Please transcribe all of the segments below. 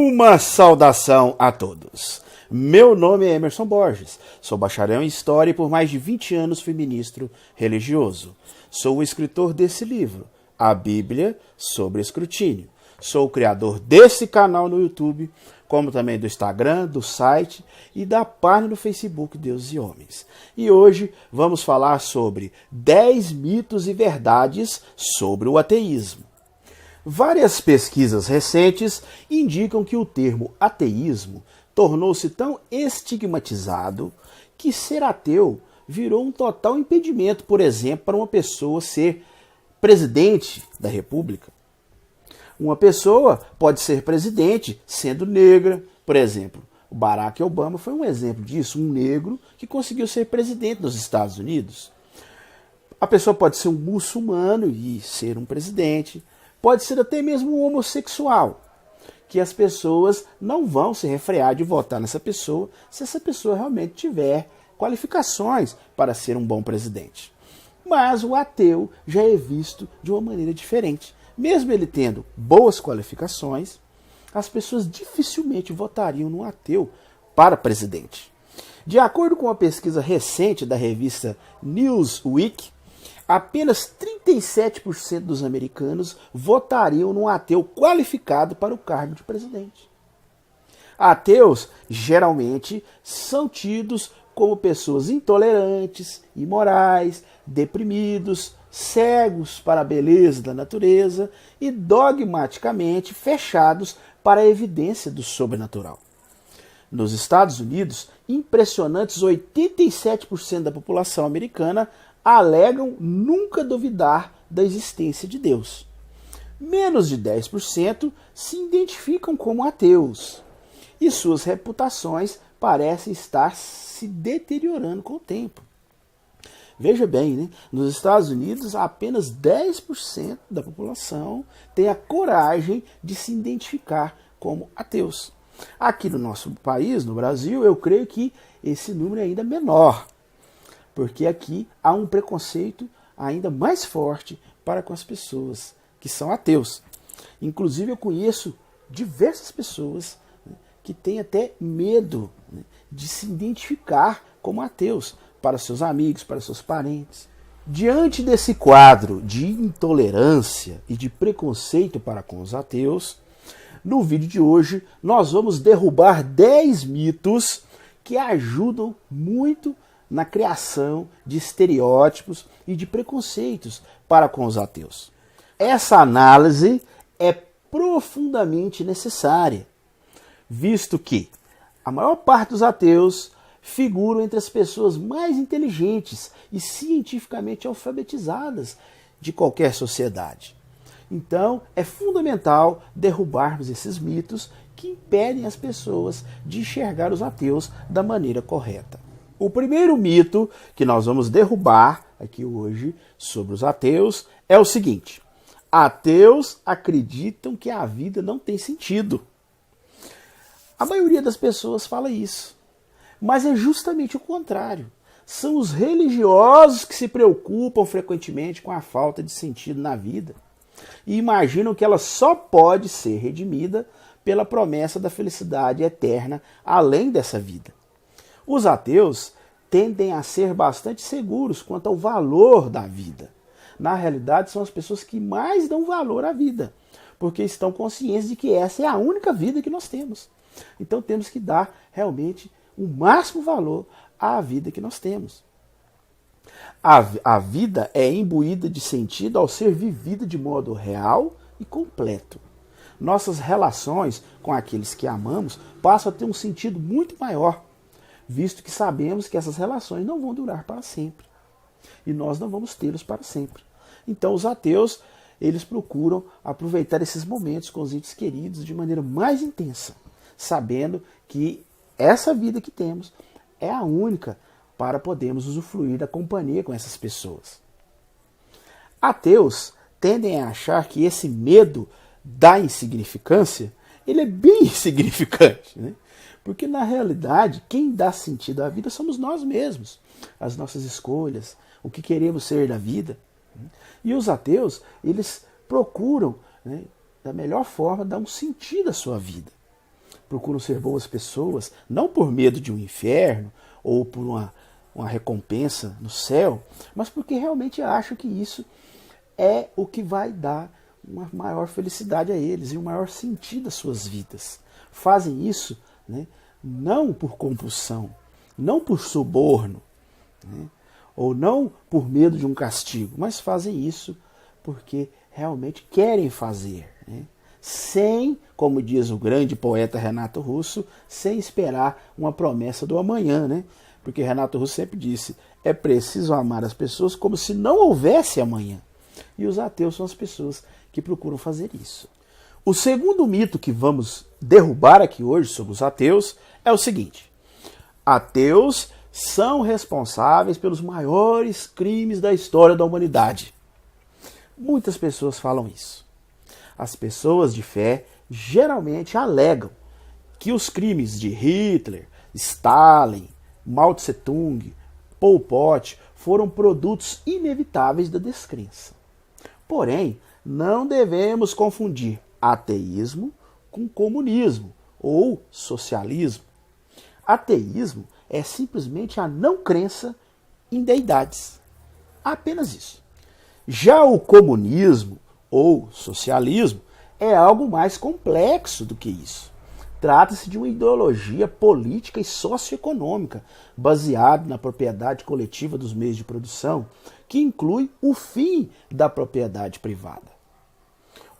Uma saudação a todos. Meu nome é Emerson Borges, sou bacharel em História e por mais de 20 anos fui ministro religioso. Sou o escritor desse livro, A Bíblia sobre Escrutínio. Sou o criador desse canal no YouTube, como também do Instagram, do site e da página no Facebook Deus e Homens. E hoje vamos falar sobre 10 mitos e verdades sobre o ateísmo. Várias pesquisas recentes indicam que o termo ateísmo tornou-se tão estigmatizado que ser ateu virou um total impedimento, por exemplo, para uma pessoa ser presidente da República. Uma pessoa pode ser presidente sendo negra, por exemplo. O Barack Obama foi um exemplo disso, um negro que conseguiu ser presidente dos Estados Unidos. A pessoa pode ser um muçulmano e ser um presidente. Pode ser até mesmo um homossexual, que as pessoas não vão se refrear de votar nessa pessoa se essa pessoa realmente tiver qualificações para ser um bom presidente. Mas o ateu já é visto de uma maneira diferente. Mesmo ele tendo boas qualificações, as pessoas dificilmente votariam no ateu para presidente. De acordo com uma pesquisa recente da revista Newsweek, apenas 37% dos americanos votariam num ateu qualificado para o cargo de presidente. Ateus geralmente são tidos como pessoas intolerantes, imorais, deprimidos, cegos para a beleza da natureza e dogmaticamente fechados para a evidência do sobrenatural. Nos Estados Unidos, impressionantes 87% da população americana alegam nunca duvidar da existência de Deus. Menos de 10% se identificam como ateus. E suas reputações parecem estar se deteriorando com o tempo. Veja bem, né? Nos Estados Unidos, apenas 10% da população tem a coragem de se identificar como ateus. Aqui no nosso país, no Brasil, eu creio que esse número é ainda menor, porque aqui há um preconceito ainda mais forte para com as pessoas que são ateus. Inclusive, eu conheço diversas pessoas que têm até medo de se identificar como ateus para seus amigos, para seus parentes. Diante desse quadro de intolerância e de preconceito para com os ateus, no vídeo de hoje nós vamos derrubar 10 mitos que ajudam muito na criação de estereótipos e de preconceitos para com os ateus. Essa análise é profundamente necessária, visto que a maior parte dos ateus figuram entre as pessoas mais inteligentes e cientificamente alfabetizadas de qualquer sociedade. Então, é fundamental derrubarmos esses mitos que impedem as pessoas de enxergar os ateus da maneira correta. O primeiro mito que nós vamos derrubar aqui hoje sobre os ateus é o seguinte: ateus acreditam que a vida não tem sentido. A maioria das pessoas fala isso. Mas é justamente o contrário. São os religiosos que se preocupam frequentemente com a falta de sentido na vida e imaginam que ela só pode ser redimida pela promessa da felicidade eterna além dessa vida. Os ateus tendem a ser bastante seguros quanto ao valor da vida. Na realidade, são as pessoas que mais dão valor à vida, porque estão conscientes de que essa é a única vida que nós temos. Então temos que dar realmente o máximo valor à vida que nós temos. A vida é imbuída de sentido ao ser vivida de modo real e completo. Nossas relações com aqueles que amamos passam a ter um sentido muito maior, visto que sabemos que essas relações não vão durar para sempre. E nós não vamos tê-los para sempre. Então os ateus, eles procuram aproveitar esses momentos com os entes queridos de maneira mais intensa, sabendo que essa vida que temos é a única para podermos usufruir da companhia com essas pessoas. Ateus tendem a achar que esse medo da insignificância, ele é bem insignificante, né? Porque na realidade, quem dá sentido à vida somos nós mesmos, as nossas escolhas, o que queremos ser da vida. E os ateus, eles procuram, né, da melhor forma, dar um sentido à sua vida. procuram ser boas pessoas, não por medo de um inferno ou por uma recompensa no céu, mas porque realmente acham que isso é o que vai dar uma maior felicidade a eles e um maior sentido às suas vidas. Fazem isso, né, não por compulsão, não por suborno, né, ou não por medo de um castigo, mas fazem isso porque realmente querem fazer, né, sem, como diz o grande poeta Renato Russo, sem esperar uma promessa do amanhã, né? Porque Renato Russo sempre disse, é preciso amar as pessoas como se não houvesse amanhã. E os ateus são as pessoas que procuram fazer isso. O segundo mito que vamos derrubar aqui hoje sobre os ateus é o seguinte: ateus são responsáveis pelos maiores crimes da história da humanidade. Muitas pessoas falam isso. As pessoas de fé geralmente alegam que os crimes de Hitler, Stalin, Mao Tse Tung, Pol Pot foram produtos inevitáveis da descrença. Porém, não devemos confundir ateísmo com comunismo ou socialismo. Ateísmo é simplesmente a não crença em deidades. Apenas isso. Já o comunismo ou socialismo é algo mais complexo do que isso. Trata-se de uma ideologia política e socioeconômica baseada na propriedade coletiva dos meios de produção, que inclui o fim da propriedade privada.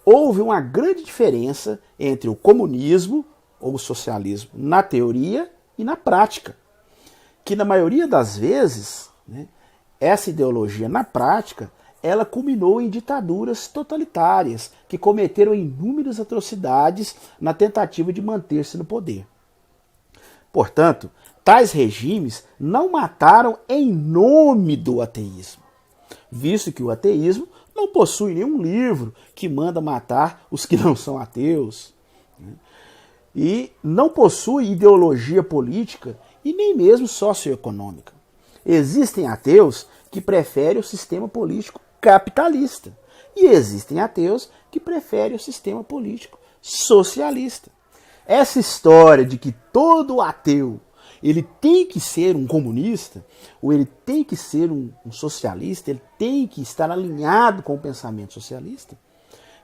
Houve uma grande diferença entre o comunismo ou o socialismo na teoria e na prática, que na maioria das vezes, né, essa ideologia na prática ela culminou em ditaduras totalitárias que cometeram inúmeras atrocidades na tentativa de manter-se no poder. Portanto, tais regimes não mataram em nome do ateísmo, visto que o ateísmo não possui nenhum livro que manda matar os que não são ateus, né? E não possui ideologia política e nem mesmo socioeconômica. Existem ateus que preferem o sistema político capitalista. E existem ateus que preferem o sistema político socialista. Essa história de que todo ateu ele tem que ser um comunista, ou ele tem que ser um socialista, ele tem que estar alinhado com o pensamento socialista,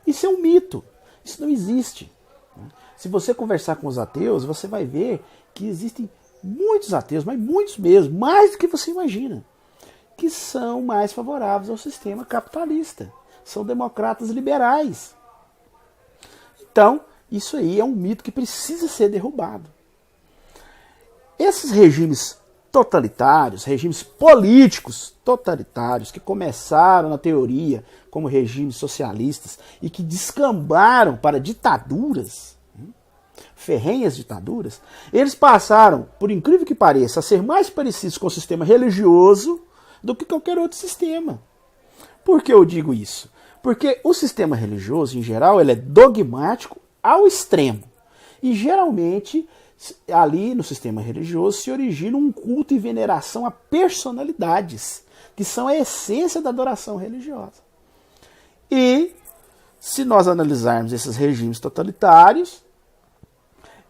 isso é um mito. Isso não existe. Se você conversar com os ateus, você vai ver que existem muitos ateus, mas muitos mesmo, mais do que você imagina, que são mais favoráveis ao sistema capitalista. São democratas liberais. Então, isso aí é um mito que precisa ser derrubado. Esses regimes totalitários, regimes políticos totalitários, que começaram na teoria como regimes socialistas e que descambaram para ditaduras, ferrenhas ditaduras, eles passaram, por incrível que pareça, a ser mais parecidos com o sistema religioso do que qualquer outro sistema. Por que eu digo isso? Porque o sistema religioso, em geral, ele é dogmático ao extremo. E, geralmente, ali no sistema religioso se origina um culto e veneração a personalidades, que são a essência da adoração religiosa. E, se nós analisarmos esses regimes totalitários,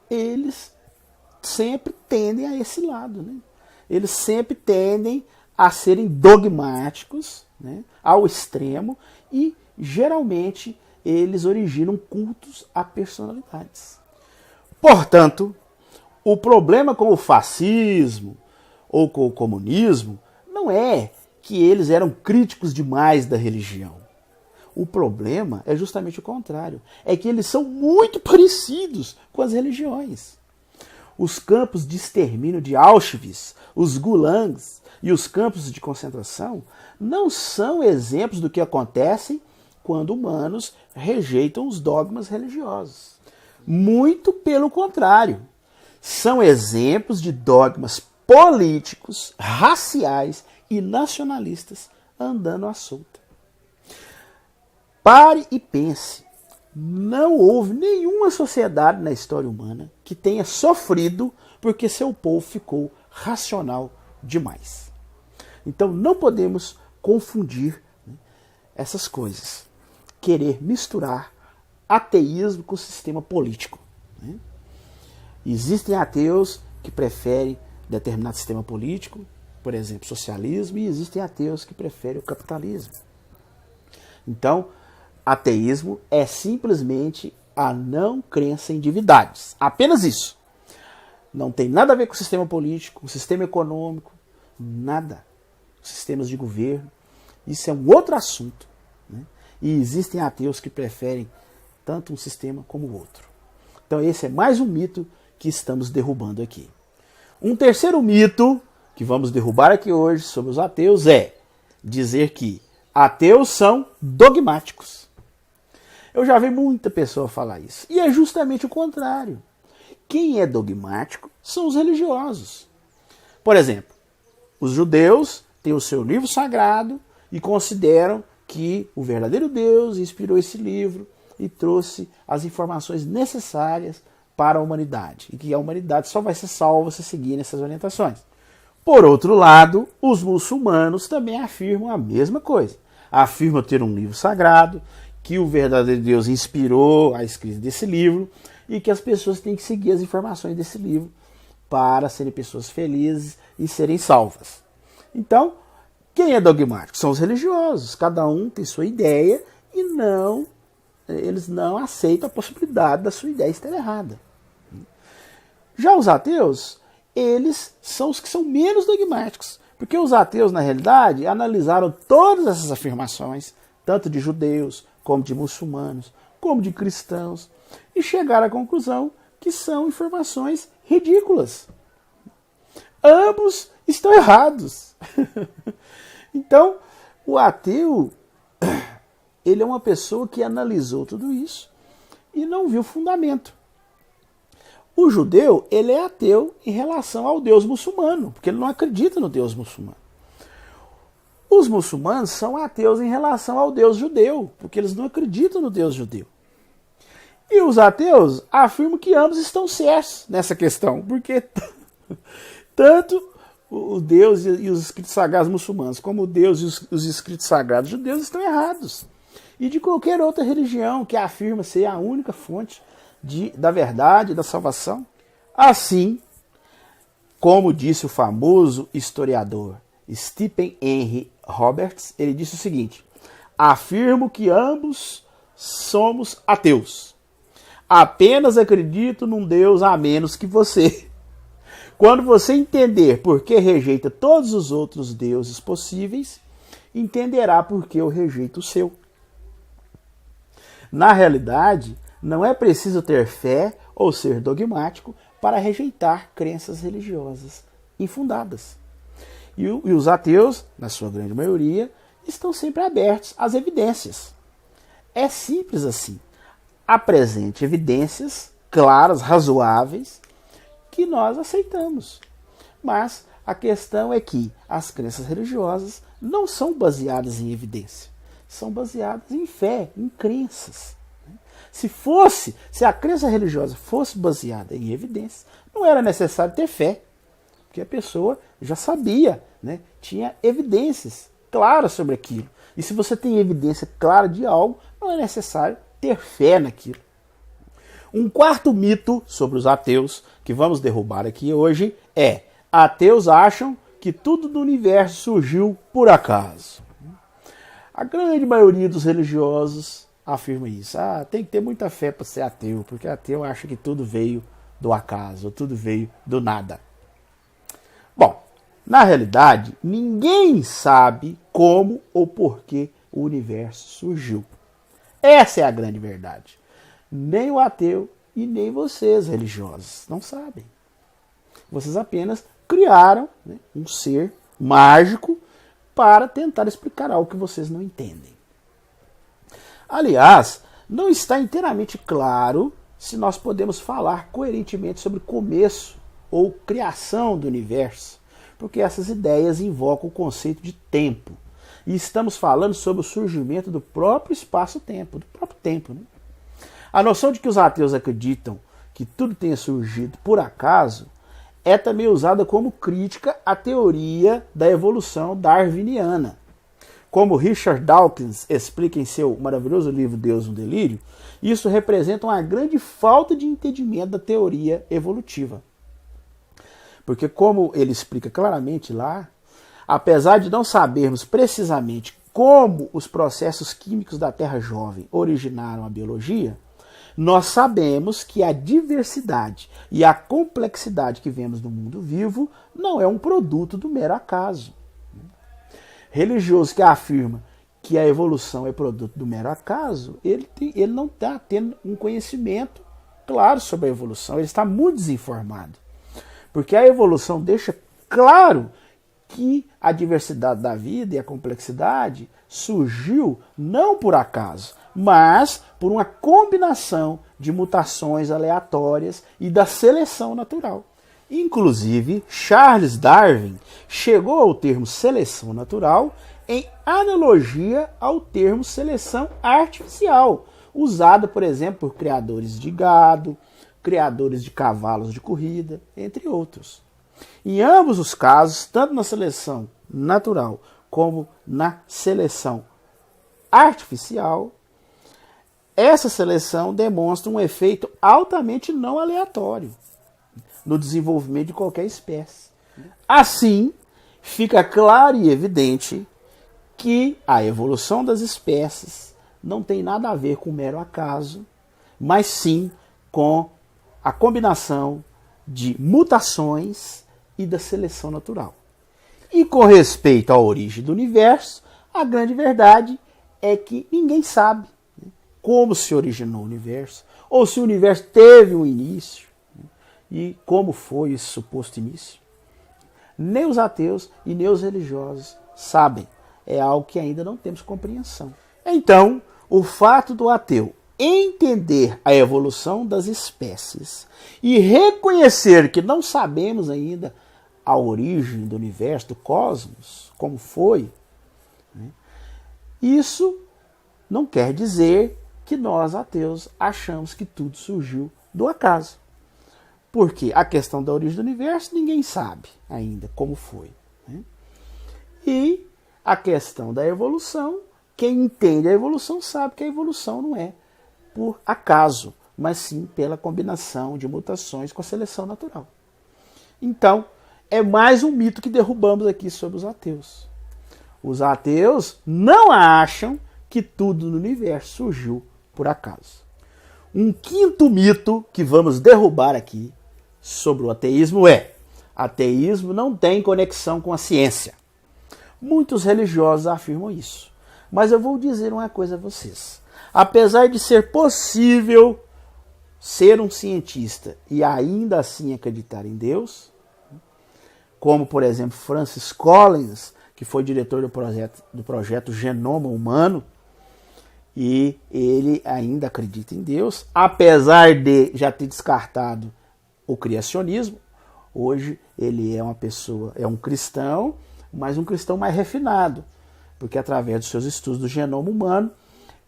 eles sempre tendem a esse lado, né? Eles sempre tendem a serem dogmáticos, né, ao extremo, e geralmente eles originam cultos a personalidades. Portanto, o problema com o fascismo ou com o comunismo não é que eles eram críticos demais da religião. O problema é justamente o contrário, é que eles são muito parecidos com as religiões. Os campos de extermínio de Auschwitz, os gulags e os campos de concentração não são exemplos do que acontece quando humanos rejeitam os dogmas religiosos. Muito pelo contrário, são exemplos de dogmas políticos, raciais e nacionalistas andando à solta. Pare e pense. Não houve nenhuma sociedade na história humana que tenha sofrido porque seu povo ficou racional demais. Então não podemos confundir, né, essas coisas. Querer misturar ateísmo com o sistema político, né? Existem ateus que preferem determinado sistema político, por exemplo, socialismo, e existem ateus que preferem o capitalismo. Então, ateísmo é simplesmente a não crença em divindades. Apenas isso. Não tem nada a ver com o sistema político, com o sistema econômico, nada. Sistemas de governo. Isso é um outro assunto. Né? E existem ateus que preferem tanto um sistema como o outro. Então esse é mais um mito que estamos derrubando aqui. Um terceiro mito que vamos derrubar aqui hoje sobre os ateus é dizer que ateus são dogmáticos. Eu já vi muita pessoa falar isso. E é justamente o contrário. Quem é dogmático são os religiosos. Por exemplo, os judeus têm o seu livro sagrado e consideram que o verdadeiro Deus inspirou esse livro e trouxe as informações necessárias para a humanidade. E que a humanidade só vai ser salva se seguir essas orientações. Por outro lado, os muçulmanos também afirmam a mesma coisa. Afirmam ter um livro sagrado, que o verdadeiro Deus inspirou a escrita desse livro e que as pessoas têm que seguir as informações desse livro para serem pessoas felizes e serem salvas. Então, quem é dogmático? São os religiosos. Cada um tem sua ideia e eles não aceitam a possibilidade da sua ideia estar errada. Já os ateus, eles são os que são menos dogmáticos. Porque os ateus, na realidade, analisaram todas essas afirmações, tanto de judeus, como de muçulmanos, como de cristãos, e chegaram à conclusão que são informações ridículas. Ambos estão errados. Então, o ateu, ele é uma pessoa que analisou tudo isso e não viu fundamento. O judeu, ele é ateu em relação ao Deus muçulmano, porque ele não acredita no Deus muçulmano. Os muçulmanos são ateus em relação ao Deus judeu, porque eles não acreditam no Deus judeu. E os ateus afirmam que ambos estão certos nessa questão, porque tanto o Deus e os escritos sagrados muçulmanos, como o Deus e os escritos sagrados judeus estão errados. E de qualquer outra religião que afirma ser a única fonte da verdade, da salvação. Assim, como disse o famoso historiador Stephen Henry Roberts, ele disse o seguinte: afirmo que ambos somos ateus. Apenas acredito num Deus a menos que você. Quando você entender por que rejeita todos os outros deuses possíveis, entenderá por que eu rejeito o seu. Na realidade, não é preciso ter fé ou ser dogmático para rejeitar crenças religiosas infundadas. E os ateus, na sua grande maioria, estão sempre abertos às evidências. É simples assim. Apresente evidências claras, razoáveis, que nós aceitamos. Mas a questão é que as crenças religiosas não são baseadas em evidência. São baseadas em fé, em crenças. Se a crença religiosa fosse baseada em evidências, não era necessário ter fé, porque a pessoa já sabia, né? Tinha evidências claras sobre aquilo. E se você tem evidência clara de algo, não é necessário ter fé naquilo. Um quarto mito sobre os ateus que vamos derrubar aqui hoje é: ateus acham que tudo no universo surgiu por acaso. A grande maioria dos religiosos afirma isso. Tem que ter muita fé para ser ateu, porque ateu acha que tudo veio do acaso, tudo veio do nada. Bom, na realidade, ninguém sabe como ou por que o universo surgiu. Essa é a grande verdade. Nem o ateu e nem vocês, religiosos, não sabem. Vocês apenas criaram, né, um ser mágico para tentar explicar algo que vocês não entendem. Aliás, não está inteiramente claro se nós podemos falar coerentemente sobre começo ou criação do universo, porque essas ideias invocam o conceito de tempo. E estamos falando sobre o surgimento do próprio espaço-tempo, do próprio tempo. Né? A noção de que os ateus acreditam que tudo tenha surgido por acaso é também usada como crítica à teoria da evolução darwiniana. como Richard Dawkins explica em seu maravilhoso livro Deus no Delírio, isso representa uma grande falta de entendimento da teoria evolutiva. Porque, como ele explica claramente lá, apesar de não sabermos precisamente como os processos químicos da Terra jovem originaram a biologia, nós sabemos que a diversidade e a complexidade que vemos no mundo vivo não é um produto do mero acaso. Religioso que afirma que a evolução é produto do mero acaso, ele não está tendo um conhecimento claro sobre a evolução, ele está muito desinformado. Porque a evolução deixa claro que a diversidade da vida e a complexidade surgiu não por acaso, mas por uma combinação de mutações aleatórias e da seleção natural. Inclusive, Charles Darwin chegou ao termo seleção natural em analogia ao termo seleção artificial, usado, por exemplo, por criadores de gado, criadores de cavalos de corrida, entre outros. Em ambos os casos, tanto na seleção natural como na seleção artificial, essa seleção demonstra um efeito altamente não aleatório no desenvolvimento de qualquer espécie. Assim, fica claro e evidente que a evolução das espécies não tem nada a ver com mero acaso, mas sim com a combinação de mutações e da seleção natural. E com respeito à origem do universo, a grande verdade é que ninguém sabe como se originou o universo, ou se o universo teve um início, e como foi esse suposto início. Nem os ateus e nem os religiosos sabem. É algo que ainda não temos compreensão. Então, o fato do ateu entender a evolução das espécies e reconhecer que não sabemos ainda a origem do universo, do cosmos, como foi, isso não quer dizer que nós, ateus, achamos que tudo surgiu do acaso. Porque a questão da origem do universo ninguém sabe ainda como foi. E a questão da evolução, quem entende a evolução sabe que a evolução não é por acaso, mas sim pela combinação de mutações com a seleção natural. Então, é mais um mito que derrubamos aqui sobre os ateus. Os ateus não acham que tudo no universo surgiu por acaso. Um quinto mito que vamos derrubar aqui sobre o ateísmo é: ateísmo não tem conexão com a ciência. Muitos religiosos afirmam isso. Mas eu vou dizer uma coisa a vocês. Apesar de ser possível ser um cientista e ainda assim acreditar em Deus, como, por exemplo, Francis Collins, que foi diretor do projeto Genoma Humano, e ele ainda acredita em Deus, apesar de já ter descartado o criacionismo. Hoje ele é uma pessoa, é um cristão, mas um cristão mais refinado, porque através dos seus estudos do genoma humano,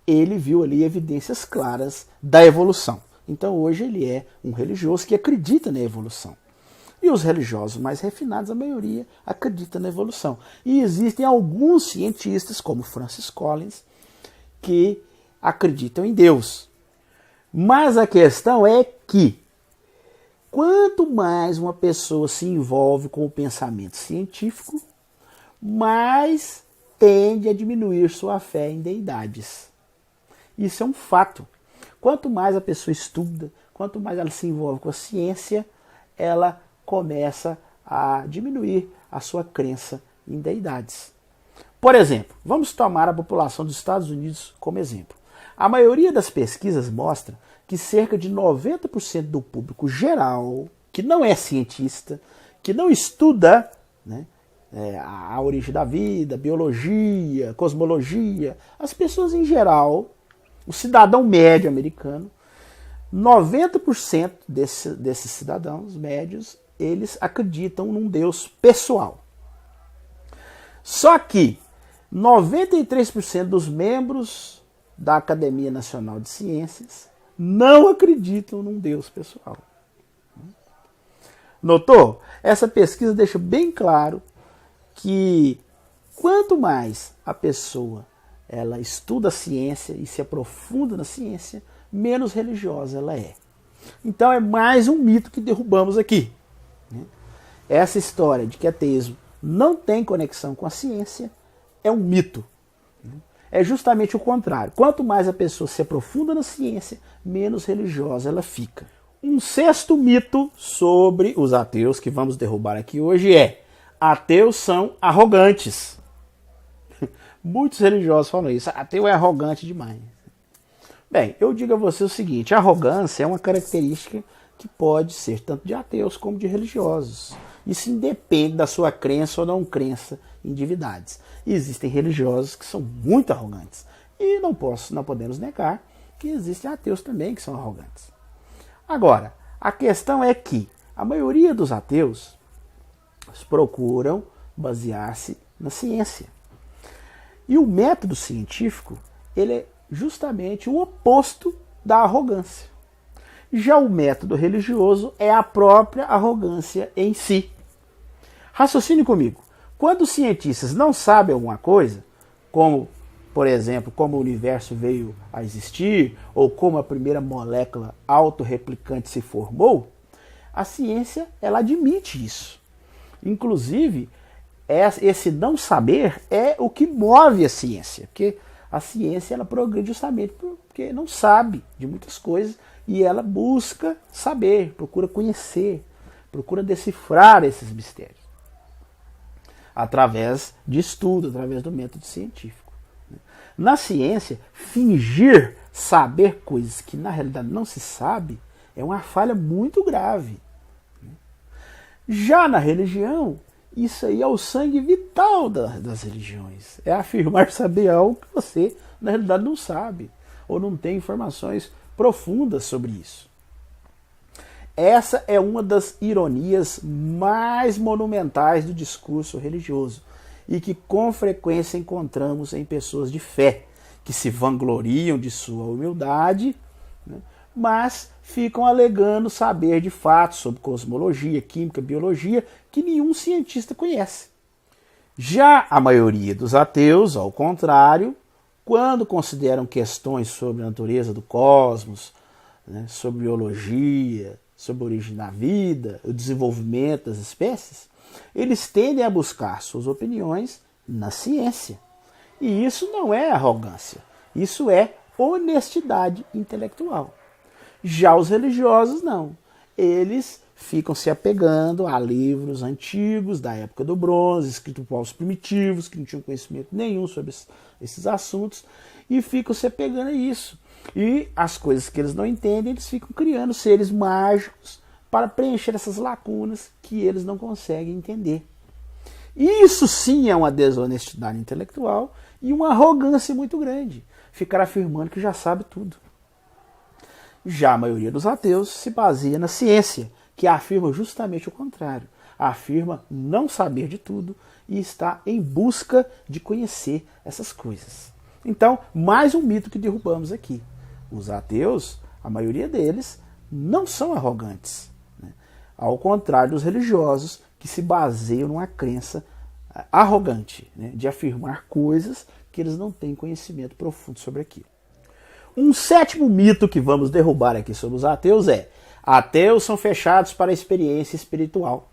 ele viu ali evidências claras da evolução. Então hoje ele é um religioso que acredita na evolução. E os religiosos mais refinados, a maioria, acredita na evolução. E existem alguns cientistas, como Francis Collins, que acreditam em Deus. Mas a questão é que, quanto mais uma pessoa se envolve com o pensamento científico, mais tende a diminuir sua fé em deidades. Isso é um fato. Quanto mais a pessoa estuda, quanto mais ela se envolve com a ciência, ela começa a diminuir a sua crença em deidades. Por exemplo, vamos tomar a população dos Estados Unidos como exemplo. A maioria das pesquisas mostra que cerca de 90% do público geral, que não é cientista, que não estuda, a origem da vida, biologia, cosmologia, as pessoas em geral, o cidadão médio americano, 90% desses cidadãos médios, eles acreditam num Deus pessoal. Só que 93% dos membros da Academia Nacional de Ciências não acreditam num Deus pessoal. Notou? Essa pesquisa deixa bem claro que quanto mais a pessoa ela estuda a ciência e se aprofunda na ciência, menos religiosa ela é. Então é mais um mito que derrubamos aqui. Essa história de que ateísmo não tem conexão com a ciência é um mito. É justamente o contrário. Quanto mais a pessoa se aprofunda na ciência, menos religiosa ela fica. Um sexto mito sobre os ateus que vamos derrubar aqui hoje é: ateus são arrogantes. Muitos religiosos falam isso. Ateu é arrogante demais. Bem, eu digo a você o seguinte: a arrogância é uma característica que pode ser tanto de ateus como de religiosos. Isso independe da sua crença ou não crença em divindades. E existem religiosos que são muito arrogantes. E não podemos negar que existem ateus também que são arrogantes. Agora, a questão é que a maioria dos ateus procuram basear-se na ciência. E o método científico, ele é justamente o oposto da arrogância. Já o método religioso é a própria arrogância em si. Raciocine comigo. Quando os cientistas não sabem alguma coisa, como, por exemplo, como o universo veio a existir, ou como a primeira molécula autorreplicante se formou, a ciência ela admite isso. Inclusive, esse não saber é o que move a ciência, porque a ciência ela progride justamente porque não sabe de muitas coisas e ela busca saber, procura conhecer, procura decifrar esses mistérios através de estudo, através do método científico. Na ciência, fingir saber coisas que na realidade não se sabe é uma falha muito grave. Já na religião, isso aí é o sangue vital das religiões. É afirmar saber algo que você na realidade não sabe ou não tem informações profundas sobre isso. Essa é uma das ironias mais monumentais do discurso religioso e que com frequência encontramos em pessoas de fé, que se vangloriam de sua humildade, né, mas ficam alegando saber de fatos sobre cosmologia, química, biologia, que nenhum cientista conhece. Já a maioria dos ateus, ao contrário, quando consideram questões sobre a natureza do cosmos, né, sobre biologia, sobre a origem da vida, o desenvolvimento das espécies, eles tendem a buscar suas opiniões na ciência. E isso não é arrogância, isso é honestidade intelectual. Já os religiosos não. Eles ficam se apegando a livros antigos da época do bronze, escritos por povos primitivos, que não tinham conhecimento nenhum sobre esses assuntos, e ficam se apegando a isso. E as coisas que eles não entendem, eles ficam criando seres mágicos para preencher essas lacunas que eles não conseguem entender. Isso sim é uma desonestidade intelectual e uma arrogância muito grande, ficar afirmando que já sabe tudo. Já a maioria dos ateus se baseia na ciência, que afirma justamente o contrário. Afirma não saber de tudo e está em busca de conhecer essas coisas. Então, mais um mito que derrubamos aqui. Os ateus, a maioria deles, não são arrogantes, né? Ao contrário dos religiosos, que se baseiam numa crença arrogante, né, de afirmar coisas que eles não têm conhecimento profundo sobre aquilo. Um sétimo mito que vamos derrubar aqui sobre os ateus é: ateus são fechados para a experiência espiritual.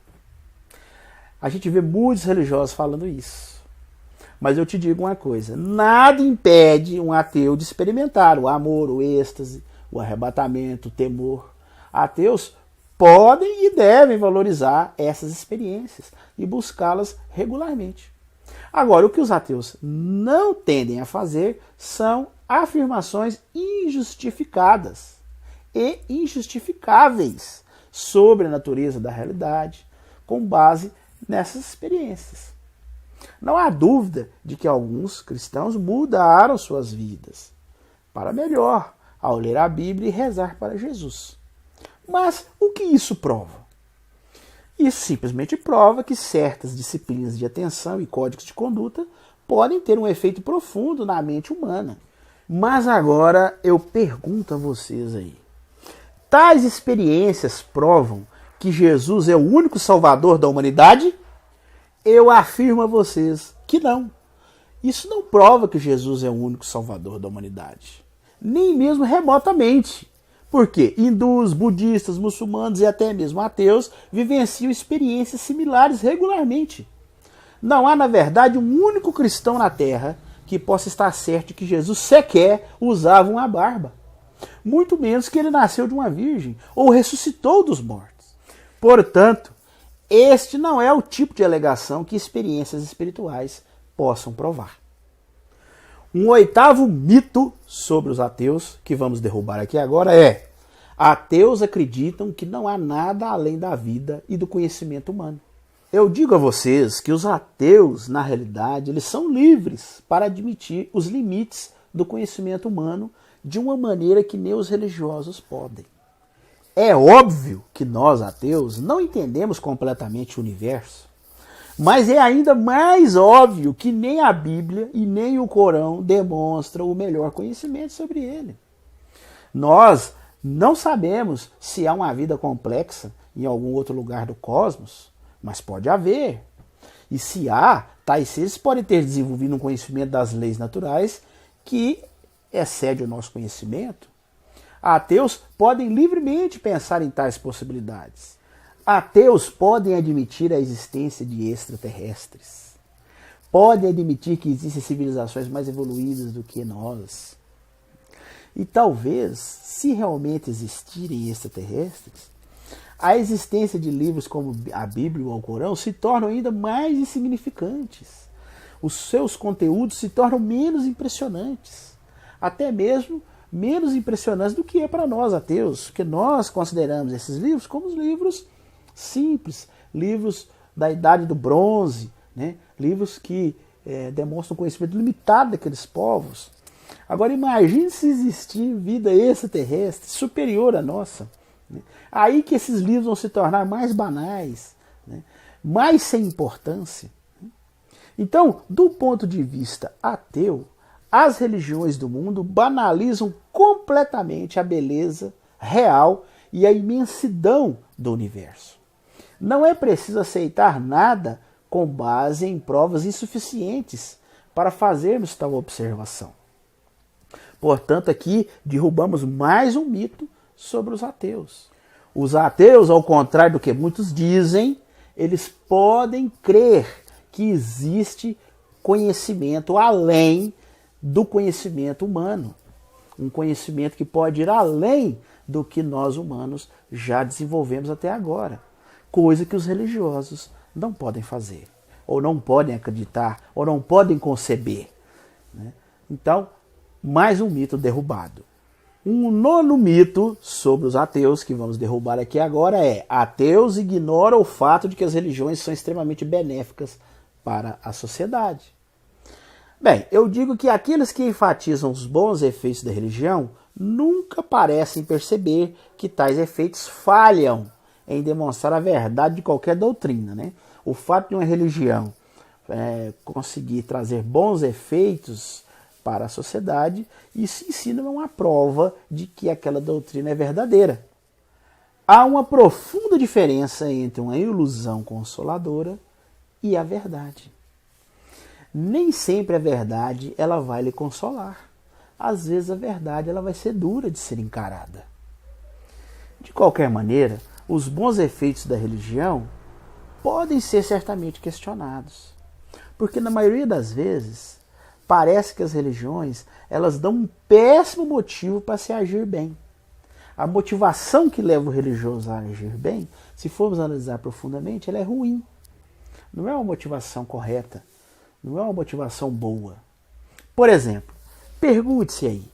A gente vê muitos religiosos falando isso. Mas eu te digo uma coisa: nada impede um ateu de experimentar o amor, o êxtase, o arrebatamento, o temor. Ateus podem e devem valorizar essas experiências e buscá-las regularmente. Agora, o que os ateus não tendem a fazer são afirmações injustificadas e injustificáveis sobre a natureza da realidade, com base nessas experiências. Não há dúvida de que alguns cristãos mudaram suas vidas para melhor ao ler a Bíblia e rezar para Jesus. Mas o que isso prova? Isso simplesmente prova que certas disciplinas de atenção e códigos de conduta podem ter um efeito profundo na mente humana. Mas agora eu pergunto a vocês aí: tais experiências provam que Jesus é o único salvador da humanidade? Eu afirmo a vocês que não. Isso não prova que Jesus é o único salvador da humanidade, nem mesmo remotamente. Porque hindus, budistas, muçulmanos e até mesmo ateus vivenciam experiências similares regularmente. Não há, na verdade, um único cristão na Terra que possa estar certo de que Jesus sequer usava uma barba. Muito menos que ele nasceu de uma virgem ou ressuscitou dos mortos. Portanto, este não é o tipo de alegação que experiências espirituais possam provar. Um oitavo mito sobre os ateus, que vamos derrubar aqui agora, é: ateus acreditam que não há nada além da vida e do conhecimento humano. Eu digo a vocês que os ateus, na realidade, eles são livres para admitir os limites do conhecimento humano de uma maneira que nem os religiosos podem. É óbvio que nós, ateus, não entendemos completamente o universo, mas é ainda mais óbvio que nem a Bíblia e nem o Corão demonstram o melhor conhecimento sobre ele. Nós não sabemos se há uma vida complexa em algum outro lugar do cosmos, mas pode haver. E se há, tais seres podem ter desenvolvido um conhecimento das leis naturais que excede o nosso conhecimento. Ateus podem livremente pensar em tais possibilidades. Ateus podem admitir a existência de extraterrestres. Podem admitir que existem civilizações mais evoluídas do que nós. E talvez, se realmente existirem extraterrestres, a existência de livros como a Bíblia ou o Corão se tornam ainda mais insignificantes. Os seus conteúdos se tornam menos impressionantes. Até mesmo menos impressionantes do que é para nós, ateus, porque nós consideramos esses livros como os livros simples, livros da Idade do Bronze, né? Livros que demonstram conhecimento limitado daqueles povos. Agora imagine se existir vida extraterrestre superior à nossa. Né? Aí que esses livros vão se tornar mais banais, né? Mais sem importância. Então, do ponto de vista ateu, as religiões do mundo banalizam completamente a beleza real e a imensidão do universo. Não é preciso aceitar nada com base em provas insuficientes para fazermos tal observação. Portanto, aqui derrubamos mais um mito sobre os ateus. Os ateus, ao contrário do que muitos dizem, eles podem crer que existe conhecimento além do conhecimento humano. Um conhecimento que pode ir além do que nós humanos já desenvolvemos até agora. Coisa que os religiosos não podem fazer, ou não podem acreditar, ou não podem conceber. Né? Então, mais um mito derrubado. Um nono mito sobre os ateus que vamos derrubar aqui agora é: ateus ignoram o fato de que as religiões são extremamente benéficas para a sociedade. Bem, eu digo que aqueles que enfatizam os bons efeitos da religião nunca parecem perceber que tais efeitos falham em demonstrar a verdade de qualquer doutrina. Né? O fato de uma religião conseguir trazer bons efeitos para a sociedade, isso em si não é uma prova de que aquela doutrina é verdadeira. Há uma profunda diferença entre uma ilusão consoladora e a verdade. Nem sempre a verdade ela vai lhe consolar. Às vezes a verdade ela vai ser dura de ser encarada. De qualquer maneira, os bons efeitos da religião podem ser certamente questionados. Porque na maioria das vezes, parece que as religiões elas dão um péssimo motivo para se agir bem. A motivação que leva o religioso a agir bem, se formos analisar profundamente, ela é ruim. Não é uma motivação correta. Não é uma motivação boa. Por exemplo, pergunte-se aí,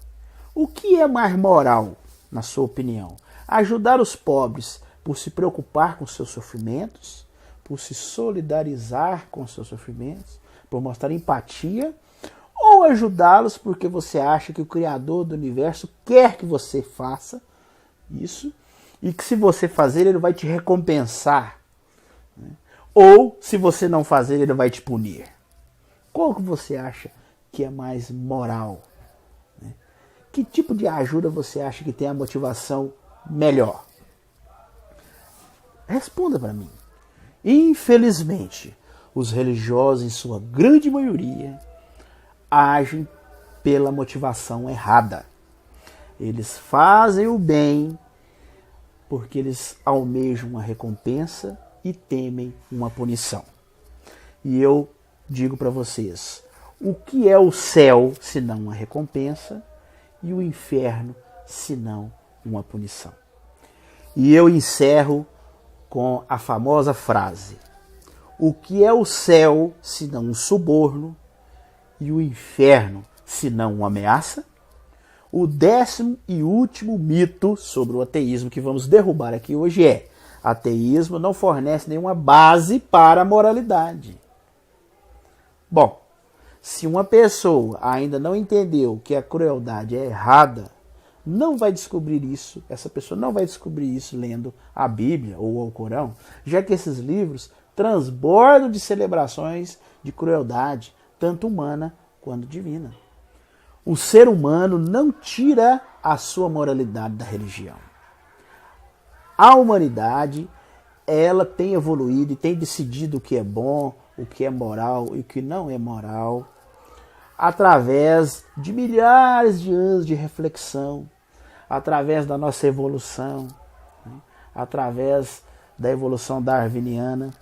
o que é mais moral, na sua opinião? Ajudar os pobres por se preocupar com seus sofrimentos, por se solidarizar com seus sofrimentos, por mostrar empatia, ou ajudá-los porque você acha que o Criador do universo quer que você faça isso, e que se você fazer ele vai te recompensar, né? Ou se você não fazer ele vai te punir? Qual que você acha que é mais moral? Né? Que tipo de ajuda você acha que tem a motivação melhor? Responda para mim. Infelizmente, os religiosos, em sua grande maioria, agem pela motivação errada. Eles fazem o bem porque eles almejam uma recompensa e temem uma punição. E eu digo para vocês, o que é o céu senão uma recompensa e o inferno senão uma punição? E eu encerro com a famosa frase: o que é o céu senão um suborno e o inferno senão uma ameaça? O 10º e último mito sobre o ateísmo que vamos derrubar aqui hoje é: ateísmo não fornece nenhuma base para a moralidade. Bom, se uma pessoa ainda não entendeu que a crueldade é errada, não vai descobrir isso, essa pessoa não vai descobrir isso lendo a Bíblia ou o Alcorão, já que esses livros transbordam de celebrações de crueldade, tanto humana quanto divina. O ser humano não tira a sua moralidade da religião. A humanidade, ela tem evoluído e tem decidido o que é bom, o que é moral e o que não é moral, através de milhares de anos de reflexão, através da nossa evolução, né? Através da evolução darwiniana,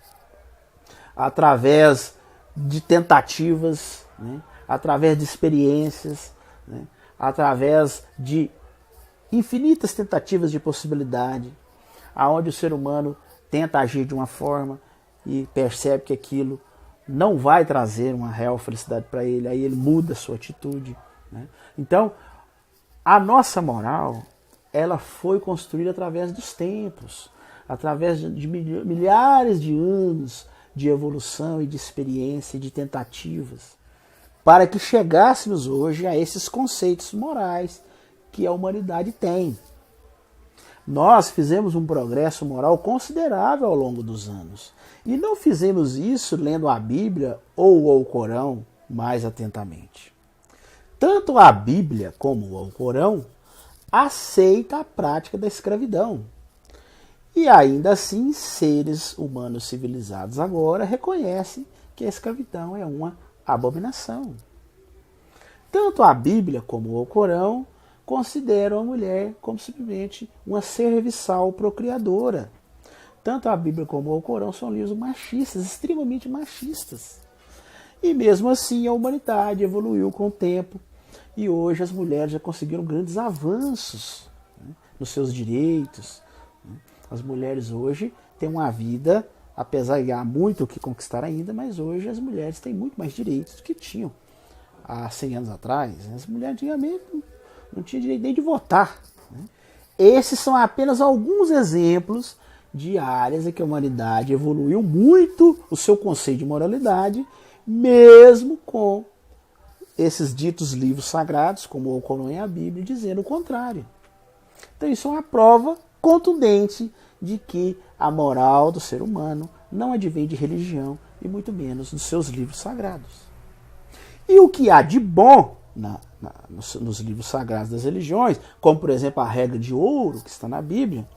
através de tentativas, né? Através de experiências, né? Através de infinitas tentativas de possibilidade, aonde o ser humano tenta agir de uma forma e percebe que aquilo não vai trazer uma real felicidade para ele, aí ele muda a sua atitude, né? Então, a nossa moral, ela foi construída através dos tempos, através de milhares de anos de evolução e de experiência e de tentativas, para que chegássemos hoje a esses conceitos morais que a humanidade tem. Nós fizemos um progresso moral considerável ao longo dos anos. E não fizemos isso lendo a Bíblia ou o Alcorão mais atentamente. Tanto a Bíblia como o Alcorão aceita a prática da escravidão. E ainda assim, seres humanos civilizados agora reconhecem que a escravidão é uma abominação. Tanto a Bíblia como o Alcorão consideram a mulher como simplesmente uma serviçal procriadora. Tanto a Bíblia como o Alcorão são livros machistas, extremamente machistas. E mesmo assim a humanidade evoluiu com o tempo e hoje as mulheres já conseguiram grandes avanços, né, nos seus direitos. As mulheres hoje têm uma vida, apesar de há muito o que conquistar ainda, mas hoje as mulheres têm muito mais direitos do que tinham há 100 anos atrás. As mulheres antigamente não tinham direito nem de votar, né? Esses são apenas alguns exemplos de áreas em que a humanidade evoluiu muito o seu conceito de moralidade, mesmo com esses ditos livros sagrados, como o Alcorão e a Bíblia, dizendo o contrário. Então isso é uma prova contundente de que a moral do ser humano não advém de religião e muito menos dos seus livros sagrados. E o que há de bom nos livros sagrados das religiões, como por exemplo a regra de ouro que está na Bíblia,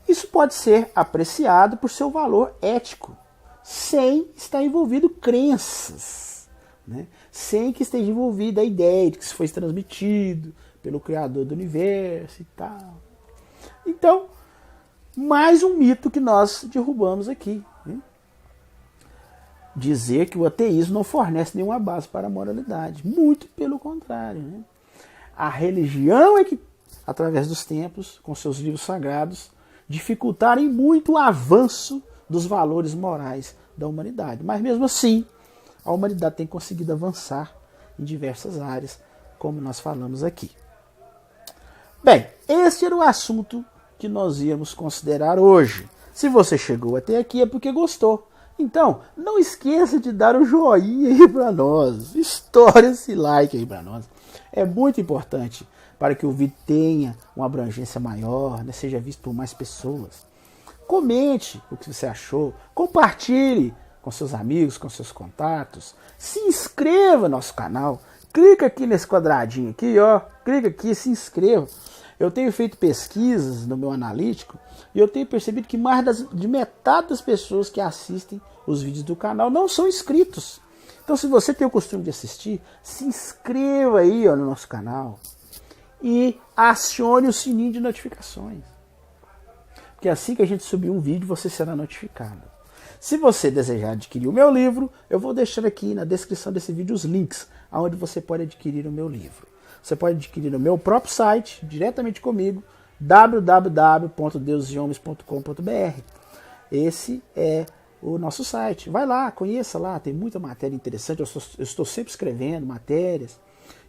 isso pode ser apreciado por seu valor ético, sem estar envolvido crenças, né? Sem que esteja envolvida a ideia de que isso foi transmitido pelo Criador do universo e tal. Então, mais um mito que nós derrubamos aqui, né? Dizer que o ateísmo não fornece nenhuma base para a moralidade. Muito pelo contrário, né? A religião é que, através dos tempos, com seus livros sagrados, dificultaram muito o avanço dos valores morais da humanidade. Mas mesmo assim, a humanidade tem conseguido avançar em diversas áreas, como nós falamos aqui. Bem, este era o assunto que nós íamos considerar hoje. Se você chegou até aqui é porque gostou. Então, não esqueça de dar o joinha aí para nós. Estoure esse like aí para nós. É muito importante para que o vídeo tenha uma abrangência maior, né, seja visto por mais pessoas. Comente o que você achou. Compartilhe com seus amigos, com seus contatos. Se inscreva no nosso canal. Clica aqui nesse quadradinho aqui, ó. Clica aqui e se inscreva. Eu tenho feito pesquisas no meu analítico e eu tenho percebido que mais de metade das pessoas que assistem os vídeos do canal não são inscritos. Então, se você tem o costume de assistir, se inscreva aí no nosso canal e acione o sininho de notificações. Porque assim que a gente subir um vídeo, você será notificado. Se você desejar adquirir o meu livro, eu vou deixar aqui na descrição desse vídeo os links aonde você pode adquirir o meu livro. Você pode adquirir no meu próprio site, diretamente comigo, www.deusehomes.com.br. Esse é o nosso site. Vai lá, conheça lá, tem muita matéria interessante, eu estou sempre escrevendo matérias.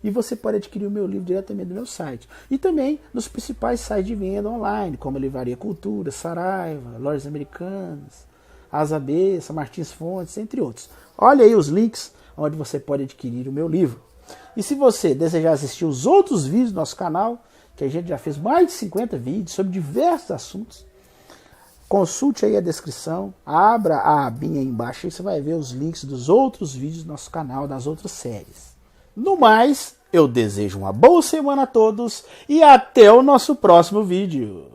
E você pode adquirir o meu livro diretamente do meu site. E também nos principais sites de venda online, como a Livraria Cultura, Saraiva, Lojas Americanas, Asa B, São Martins Fontes, entre outros. Olha aí os links onde você pode adquirir o meu livro. E se você desejar assistir os outros vídeos do nosso canal, que a gente já fez mais de 50 vídeos sobre diversos assuntos, consulte aí a descrição, abra a abinha aí embaixo e você vai ver os links dos outros vídeos do nosso canal, das outras séries. No mais, eu desejo uma boa semana a todos e até o nosso próximo vídeo.